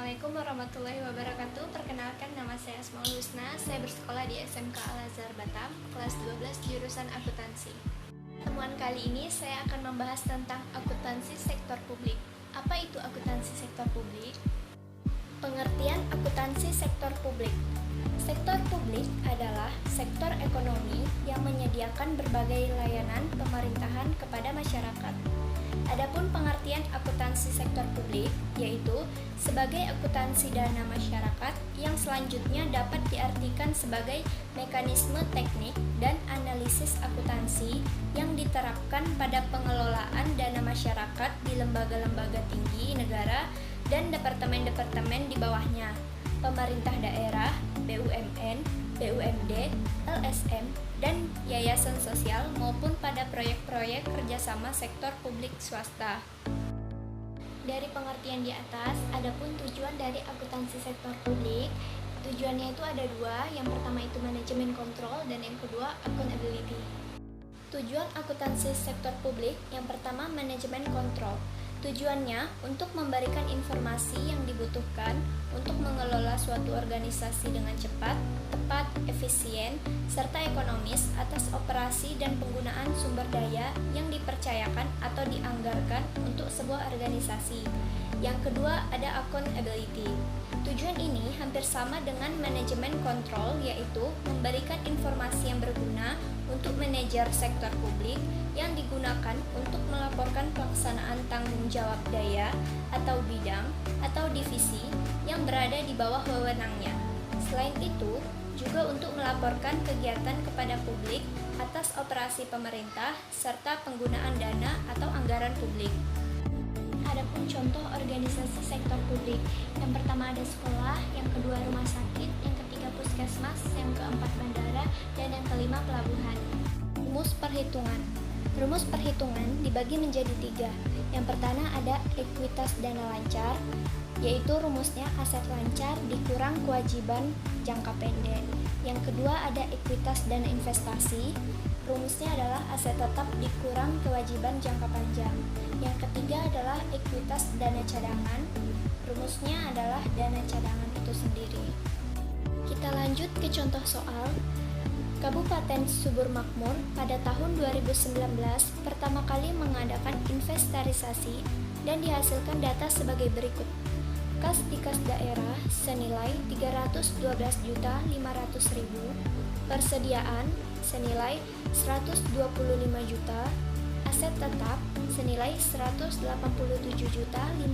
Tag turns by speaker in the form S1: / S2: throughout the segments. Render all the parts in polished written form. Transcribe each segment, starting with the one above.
S1: Assalamualaikum warahmatullahi wabarakatuh. Perkenalkan, nama saya Asmaul Husna. Saya bersekolah di SMK Al-Azhar Batam, kelas 12 jurusan akuntansi. Temuan kali ini saya akan membahas tentang akuntansi sektor publik. Apa itu akuntansi sektor publik? Pengertian akuntansi sektor publik. Sektor publik adalah sektor ekonomi yang menyediakan berbagai layanan pemerintahan kepada masyarakat. Adapun pengertian akuntansi sektor publik yaitu sebagai akuntansi dana masyarakat yang selanjutnya dapat diartikan sebagai mekanisme teknik dan analisis akuntansi yang diterapkan pada pengelolaan dana masyarakat di lembaga-lembaga tinggi negara dan departemen-departemen di bawahnya, pemerintah daerah, BUMN, BUMD, LSM, dan yayasan sosial maupun pada proyek-proyek kerjasama sektor publik swasta. Dari pengertian di atas, adapun tujuan dari akuntansi sektor publik, tujuannya itu ada dua. Yang pertama itu manajemen kontrol dan yang kedua accountability. Tujuan akuntansi sektor publik yang pertama manajemen kontrol. Tujuannya untuk memberikan informasi yang dibutuhkan untuk mengelola suatu organisasi dengan cepat, tepat, efisien, serta ekonomis atas operasi dan penggunaan sumber daya yang dipercayakan atau dianggarkan untuk sebuah organisasi. Yang kedua ada accountability. Tujuan ini hampir sama dengan manajemen kontrol, yaitu memberikan informasi yang berguna untuk manajer sektor publik yang digunakan untuk melaporkan pelaksanaan tanggung jawab daya atau bidang atau divisi yang berada di bawah wewenangnya. Selain itu, juga untuk melaporkan kegiatan kepada publik atas operasi pemerintah serta penggunaan dana atau anggaran publik. Adapun contoh organisasi sektor publik, yang pertama ada sekolah, yang kedua rumah sakit, yang ketiga puskesmas, yang keempat bandara, dan yang kelima pelabuhan. Rumus perhitungan. Rumus perhitungan dibagi menjadi tiga. Yang pertama ada ekuitas dana lancar, yaitu rumusnya aset lancar dikurang kewajiban jangka pendek. Yang kedua ada ekuitas dana investasi, rumusnya adalah aset tetap dikurang kewajiban jangka panjang. Yang ketiga adalah ekuitas dana cadangan, rumusnya adalah dana cadangan itu sendiri. Kita lanjut ke contoh soal. Kabupaten Subur Makmur pada tahun 2019 pertama kali mengadakan inventarisasi dan dihasilkan data sebagai berikut. Kas di kas daerah senilai 312.500.000, persediaan senilai 125 juta, aset tetap senilai 187.500.000,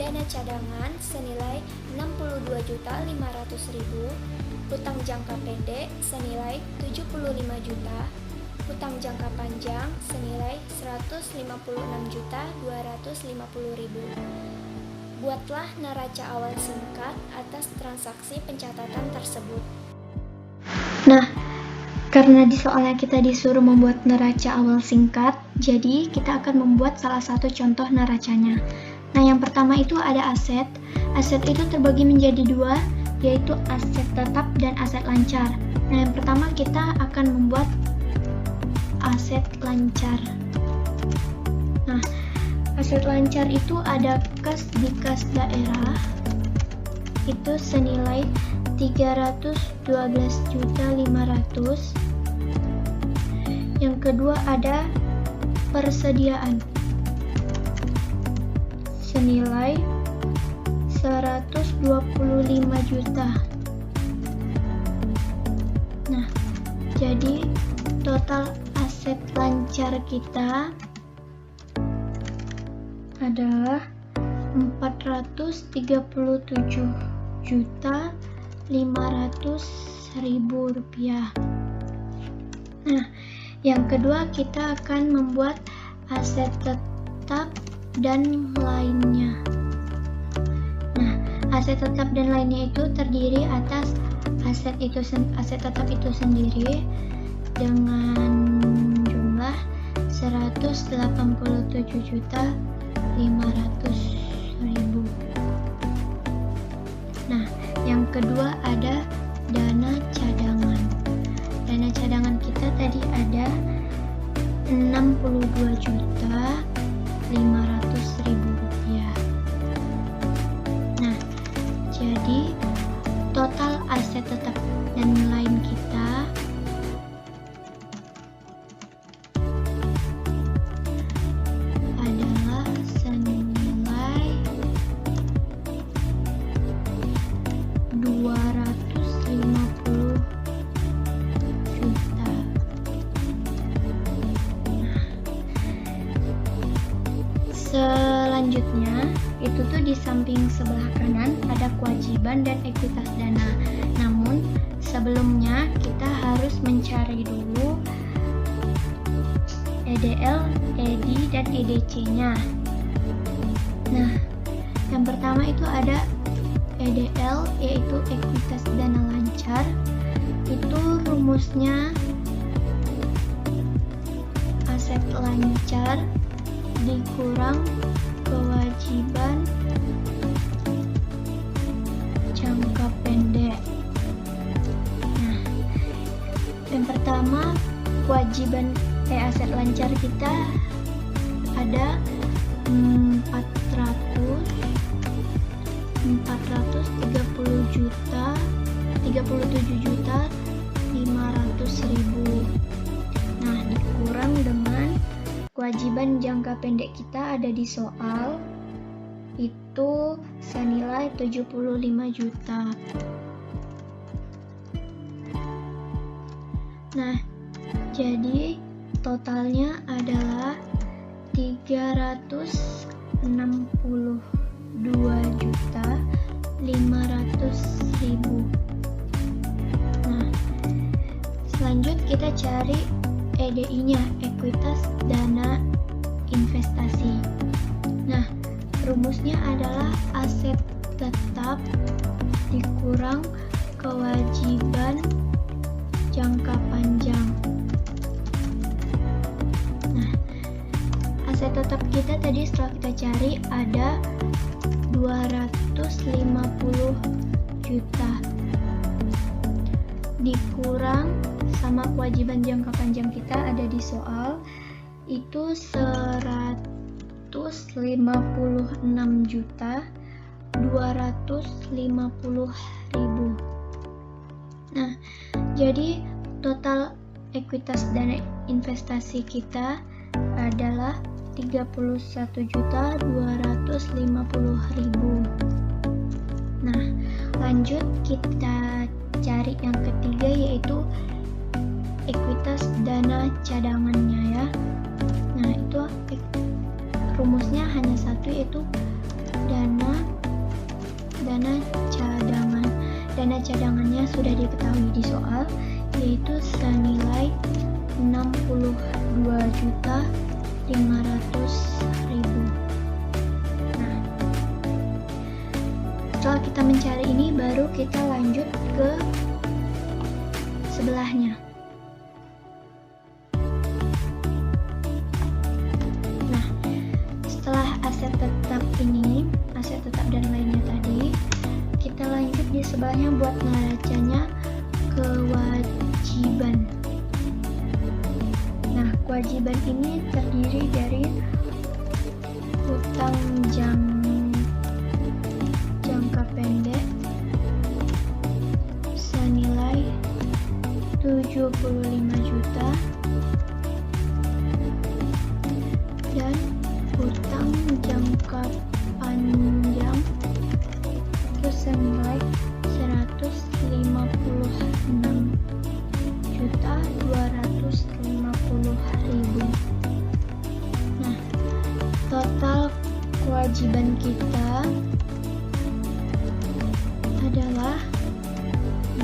S1: dana cadangan senilai 62.500.000, hutang jangka pendek senilai 75 juta, hutang jangka panjang senilai 156.250.000. Buatlah neraca awal singkat atas transaksi pencatatan tersebut. Nah, karena di soalnya kita disuruh membuat neraca awal singkat, jadi kita akan membuat salah satu contoh neracanya. Nah, yang pertama itu ada aset. Aset itu terbagi menjadi dua, yaitu aset tetap dan aset lancar. Nah, yang pertama kita akan membuat aset lancar. Nah, aset lancar itu ada kas di kas daerah, itu senilai 312.500.000. Yang kedua ada persediaan senilai 125 juta. Nah, jadi total aset lancar kita adalah 437.500.000 rupiah. Nah, yang kedua kita akan membuat aset tetap dan lainnya. Nah, aset tetap dan lainnya itu terdiri atas aset tetap itu sendiri dengan jumlah 187.500.000. Nah, yang kedua ada dana cadangan. Dana cadangan kita tadi ada 62.500.000 rupiah. Selanjutnya itu tuh di samping sebelah kanan ada kewajiban dan ekuitas dana. Namun sebelumnya kita harus mencari dulu EDL, ED, dan EDC-nya. Nah, yang pertama itu ada EDL, yaitu ekuitas dana lancar. Itu rumusnya aset lancar dikurang kewajiban jangka pendek. Nah, yang pertama kewajiban aset lancar kita ada 37.500.000. Nah, dikurang dengan kewajiban jangka pendek kita ada di soal itu senilai 75 juta. Nah, jadi totalnya adalah 362.500.000. Nah, selanjut kita cari EDI-nya, ekuitas dana investasi. Nah, rumusnya adalah aset tetap dikurang kewajiban jangka panjang. Nah, aset tetap kita tadi setelah kita cari ada 250 juta dikurang sama kewajiban jangka panjang kita ada di soal itu 156.250.000. Nah, jadi total ekuitas dana investasi kita adalah 31.250.000. Nah, lanjut kita cari yang ketiga yaitu ekuitas dana cadangannya ya. Nah, itu rumusnya hanya satu yaitu dana cadangan. Dana cadangannya sudah diketahui di soal yaitu senilai 62.500.000. Nah, setelah kita mencari ini baru kita lanjut ke sebelahnya. Nah, setelah aset tetap ini, aset tetap dan lainnya tadi, kita lanjut di sebelahnya buat neracanya kewajiban. Nah, kewajiban ini terdiri dari hutang jangka pendek senilai 75 juta dan hutang jangka panjang itu senilai 156.250.000. Nah, total kewajiban kita adalah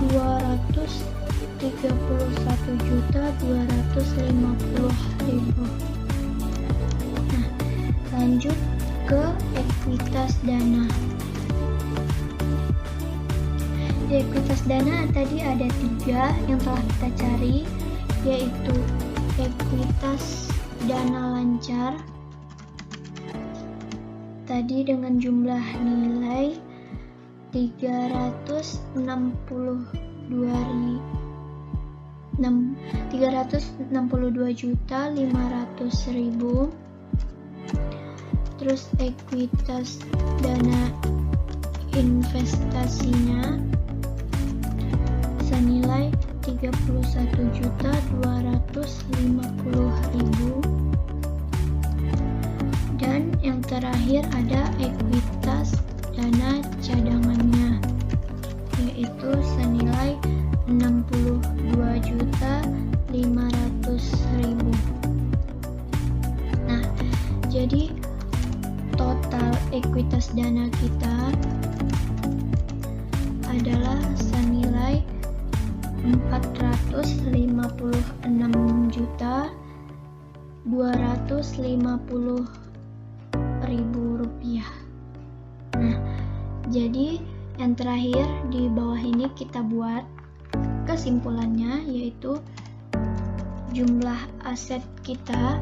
S1: 231.250.000. Nah, lanjut ke ekuitas dana. Di ekuitas dana tadi ada 3 yang telah kita cari, yaitu ekuitas dana lancar tadi dengan jumlah nilai 362.500.000. Terus ekuitas dana investasinya senilai 31.250.000. Dan yang terakhir ada ekuitas dana cadangannya yaitu senilai 62.500.000. Nah, jadi
S2: ekuitas dana kita adalah senilai 456.250.000 rupiah. Nah, jadi yang terakhir di bawah ini kita buat kesimpulannya, yaitu jumlah aset kita,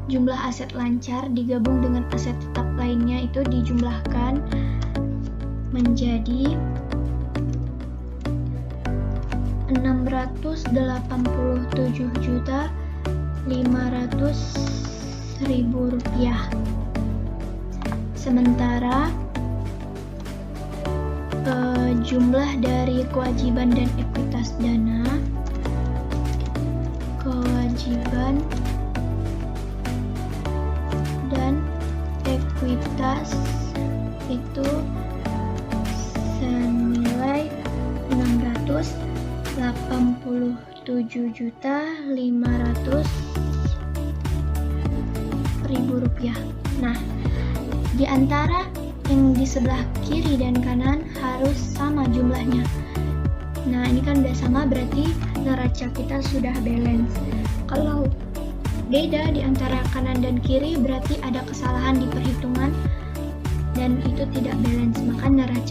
S2: jumlah aset lancar digabung dengan aset tetap lainnya itu dijumlahkan menjadi 687.500.000 rupiah. Sementara jumlah dari kewajiban dan ekuitas dana, kewajiban dan ekuitas itu senilai 687.500.000 rupiah. Nah, di antara yang di sebelah kiri dan kanan harus sama jumlahnya. Nah, ini kan udah sama, berarti neraca kita sudah balance. Kalau beda di antara kanan dan kiri, berarti ada kesalahan di perhitungan dan itu tidak balance, maka neraca